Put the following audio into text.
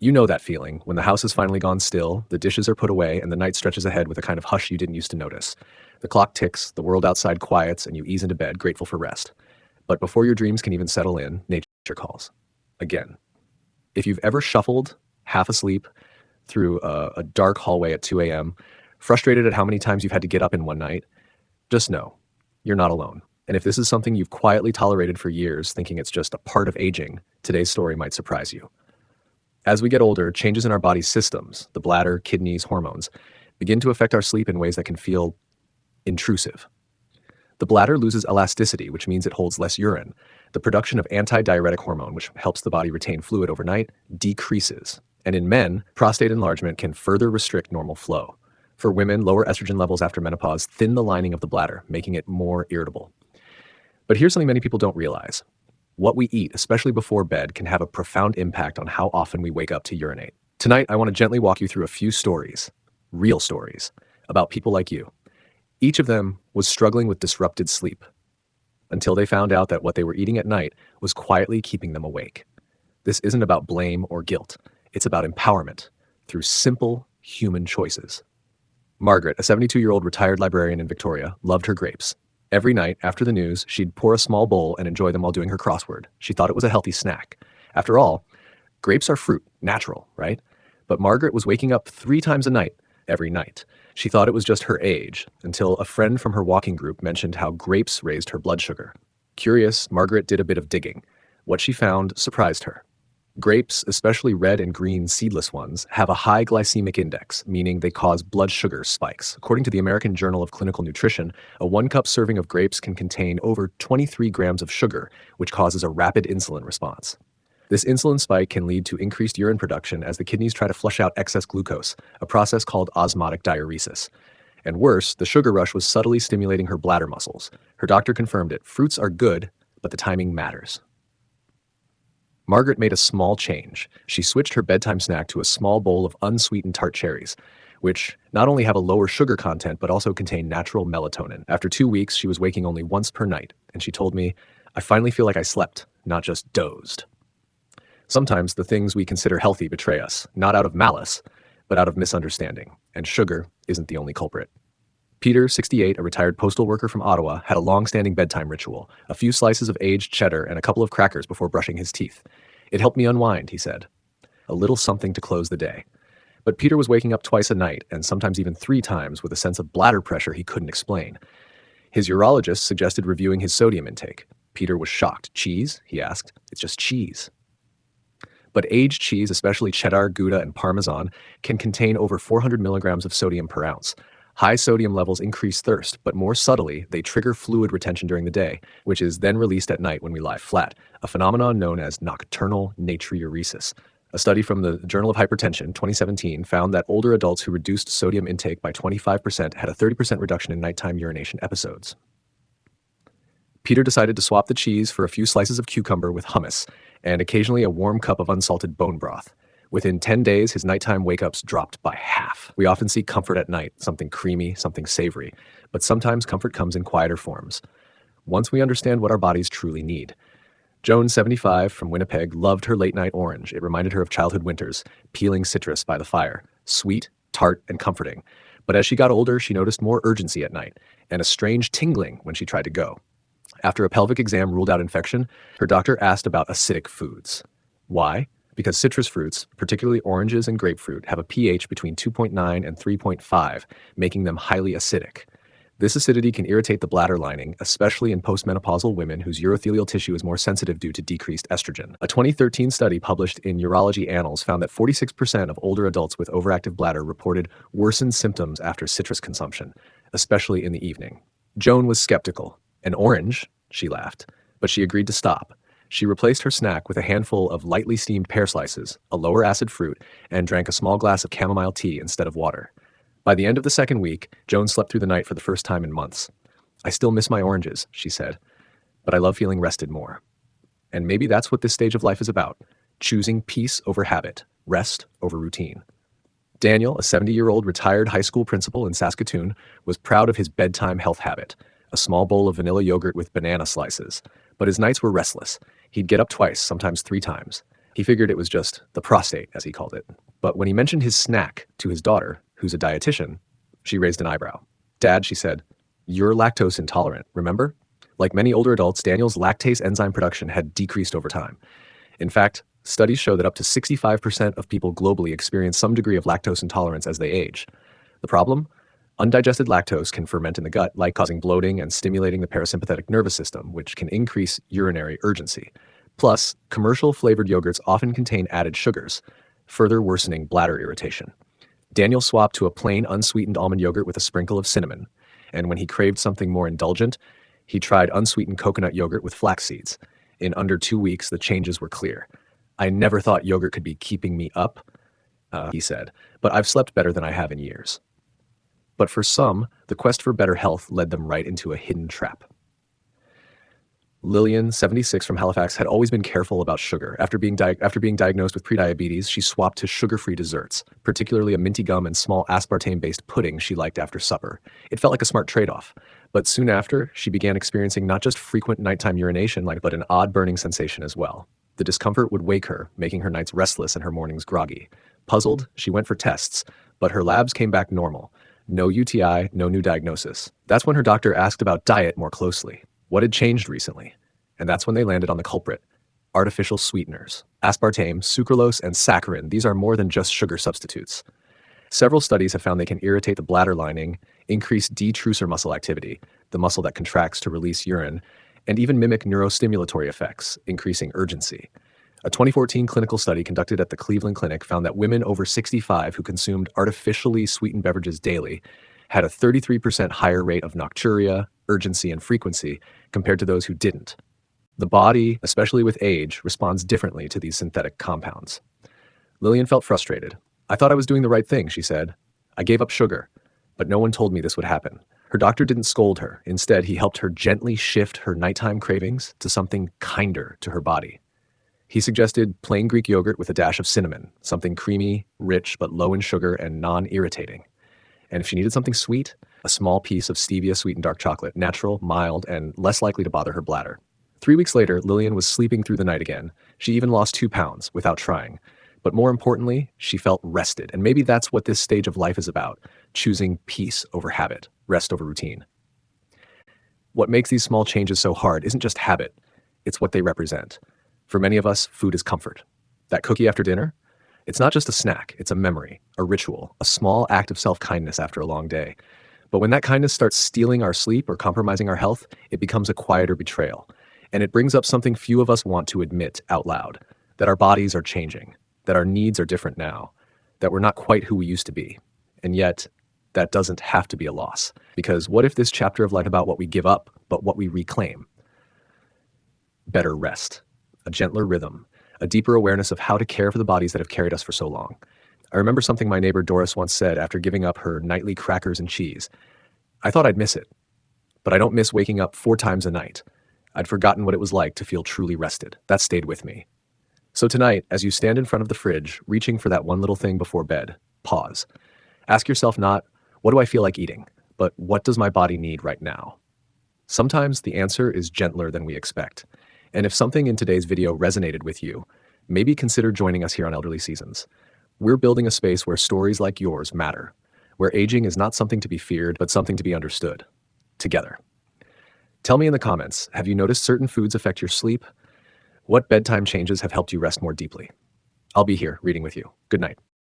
You know that feeling, when the house has finally gone still, the dishes are put away, and the night stretches ahead with a kind of hush you didn't used to notice. The clock ticks, the world outside quiets, and you ease into bed, grateful for rest. But before your dreams can even settle in, nature calls. Again. If you've ever shuffled, half asleep, through a dark hallway at 2 a.m., frustrated at how many times you've had to get up in one night, just know, you're not alone. And if this is something you've quietly tolerated for years, thinking it's just a part of aging, today's story might surprise you. As we get older, changes in our body's systems, the bladder, kidneys, hormones, begin to affect our sleep in ways that can feel intrusive. The bladder loses elasticity, which means it holds less urine. The production of antidiuretic hormone, which helps the body retain fluid overnight, decreases. And in men, prostate enlargement can further restrict normal flow. For women, lower estrogen levels after menopause thin the lining of the bladder, making it more irritable. But here's something many people don't realize. What we eat, especially before bed, can have a profound impact on how often we wake up to urinate. Tonight, I want to gently walk you through a few stories, real stories, about people like you. Each of them was struggling with disrupted sleep until they found out that what they were eating at night was quietly keeping them awake. This isn't about blame or guilt. It's about empowerment through simple human choices. Margaret, a 72-year-old retired librarian in Victoria, loved her grapes. Every night after the news, she'd pour a small bowl and enjoy them while doing her crossword. She thought it was a healthy snack. After all, grapes are fruit, natural, right? But Margaret was waking up 3 times a night, every night. She thought it was just her age, until a friend from her walking group mentioned how grapes raised her blood sugar. Curious, Margaret did a bit of digging. What she found surprised her. Grapes, especially red and green seedless ones, have a high glycemic index, meaning they cause blood sugar spikes. According to the American Journal of Clinical Nutrition, a 1-cup serving of grapes can contain over 23 grams of sugar, which causes a rapid insulin response. This insulin spike can lead to increased urine production as the kidneys try to flush out excess glucose, a process called osmotic diuresis. And worse, the sugar rush was subtly stimulating her bladder muscles. Her doctor confirmed it. Fruits are good, but the timing matters. Margaret made a small change. She switched her bedtime snack to a small bowl of unsweetened tart cherries, which not only have a lower sugar content, but also contain natural melatonin. After 2 weeks, she was waking only once per night, and she told me, "I finally feel like I slept, not just dozed." Sometimes the things we consider healthy betray us, not out of malice, but out of misunderstanding, and sugar isn't the only culprit. Peter, 68, a retired postal worker from Ottawa, had a long-standing bedtime ritual, a few slices of aged cheddar and a couple of crackers before brushing his teeth. "It helped me unwind," he said. A little something to close the day. But Peter was waking up twice a night, and sometimes even 3 times, with a sense of bladder pressure he couldn't explain. His urologist suggested reviewing his sodium intake. Peter was shocked. "Cheese?" he asked. "It's just cheese." But aged cheese, especially cheddar, Gouda, and Parmesan, can contain over 400 milligrams of sodium per ounce. High sodium levels increase thirst, but more subtly, they trigger fluid retention during the day, which is then released at night when we lie flat, a phenomenon known as nocturnal natriuresis. A study from the Journal of Hypertension, 2017, found that older adults who reduced sodium intake by 25% had a 30% reduction in nighttime urination episodes. Peter decided to swap the cheese for a few slices of cucumber with hummus, and occasionally a warm cup of unsalted bone broth. Within 10 days, his nighttime wake-ups dropped by half. We often seek comfort at night, something creamy, something savory, but sometimes comfort comes in quieter forms. Once we understand what our bodies truly need. Joan, 75, from Winnipeg, loved her late-night orange. It reminded her of childhood winters, peeling citrus by the fire. Sweet, tart, and comforting. But as she got older, she noticed more urgency at night, and a strange tingling when she tried to go. After a pelvic exam ruled out infection, her doctor asked about acidic foods. Why? Because citrus fruits, particularly oranges and grapefruit, have a pH between 2.9 and 3.5, making them highly acidic. This acidity can irritate the bladder lining, especially in postmenopausal women whose urothelial tissue is more sensitive due to decreased estrogen. A 2013 study published in Urology Annals found that 46% of older adults with overactive bladder reported worsened symptoms after citrus consumption, especially in the evening. Joan was skeptical. "An orange?" she laughed, but she agreed to stop. She replaced her snack with a handful of lightly steamed pear slices, a lower acid fruit, and drank a small glass of chamomile tea instead of water. By the end of the second week, Joan slept through the night for the first time in months. "I still miss my oranges," she said, "but I love feeling rested more." And maybe that's what this stage of life is about, choosing peace over habit, rest over routine. Daniel, a 70-year-old retired high school principal in Saskatoon, was proud of his bedtime health habit, a small bowl of vanilla yogurt with banana slices. But his nights were restless. He'd get up twice, sometimes 3 times. He figured it was just the prostate, as he called it. But when he mentioned his snack to his daughter, who's a dietitian, she raised an eyebrow. Dad, she said, you're lactose intolerant, remember? Like many older adults, Daniel's lactase enzyme production had decreased over time. In fact, studies show that up to 65% of people globally experience some degree of lactose intolerance as they age. The problem? Undigested lactose can ferment in the gut, like causing bloating and stimulating the parasympathetic nervous system, which can increase urinary urgency. Plus, commercial flavored yogurts often contain added sugars, further worsening bladder irritation. Daniel swapped to a plain unsweetened almond yogurt with a sprinkle of cinnamon, and when he craved something more indulgent, he tried unsweetened coconut yogurt with flax seeds. In under 2 weeks, the changes were clear. I never thought yogurt could be keeping me up, he said, but I've slept better than I have in years. But for some, the quest for better health led them right into a hidden trap. Lillian, 76, from Halifax, had always been careful about sugar. After being diagnosed with prediabetes, she swapped to sugar-free desserts, particularly a minty gum and small aspartame-based pudding she liked after supper. It felt like a smart trade-off. But soon after, she began experiencing not just frequent nighttime urination, but an odd burning sensation as well. The discomfort would wake her, making her nights restless and her mornings groggy. Puzzled, she went for tests, but her labs came back normal. No UTI, no new diagnosis. That's when her doctor asked about diet more closely. What had changed recently? And that's when they landed on the culprit. Artificial sweeteners. Aspartame, sucralose, and saccharin. These are more than just sugar substitutes. Several studies have found they can irritate the bladder lining, increase detrusor muscle activity, the muscle that contracts to release urine, and even mimic neurostimulatory effects, increasing urgency. A 2014 clinical study conducted at the Cleveland Clinic found that women over 65 who consumed artificially sweetened beverages daily had a 33% higher rate of nocturia, urgency, and frequency compared to those who didn't. The body, especially with age, responds differently to these synthetic compounds. Lillian felt frustrated. I thought I was doing the right thing, she said. I gave up sugar, but no one told me this would happen. Her doctor didn't scold her. Instead, he helped her gently shift her nighttime cravings to something kinder to her body. He suggested plain Greek yogurt with a dash of cinnamon, something creamy, rich, but low in sugar and non-irritating. And if she needed something sweet, a small piece of stevia-sweetened dark chocolate, natural, mild, and less likely to bother her bladder. 3 weeks later, Lillian was sleeping through the night again. She even lost 2 pounds without trying. But more importantly, she felt rested. And maybe that's what this stage of life is about, choosing peace over habit, rest over routine. What makes these small changes so hard isn't just habit, it's what they represent. For many of us, food is comfort. That cookie after dinner? It's not just a snack, it's a memory, a ritual, a small act of self-kindness after a long day. But when that kindness starts stealing our sleep or compromising our health, it becomes a quieter betrayal. And it brings up something few of us want to admit out loud, that our bodies are changing, that our needs are different now, that we're not quite who we used to be. And yet, that doesn't have to be a loss. Because what if this chapter of life about what we give up, but what we reclaim? Better rest, a gentler rhythm, a deeper awareness of how to care for the bodies that have carried us for so long. I remember something my neighbor Doris once said after giving up her nightly crackers and cheese. I thought I'd miss it, but I don't miss waking up 4 times a night. I'd forgotten what it was like to feel truly rested. That stayed with me. So tonight, as you stand in front of the fridge, reaching for that one little thing before bed, pause. Ask yourself not, what do I feel like eating, but what does my body need right now? Sometimes the answer is gentler than we expect. And if something in today's video resonated with you, maybe consider joining us here on Elderly Seasons. We're building a space where stories like yours matter, where aging is not something to be feared, but something to be understood. Together. Tell me in the comments, have you noticed certain foods affect your sleep? What bedtime changes have helped you rest more deeply? I'll be here reading with you. Good night.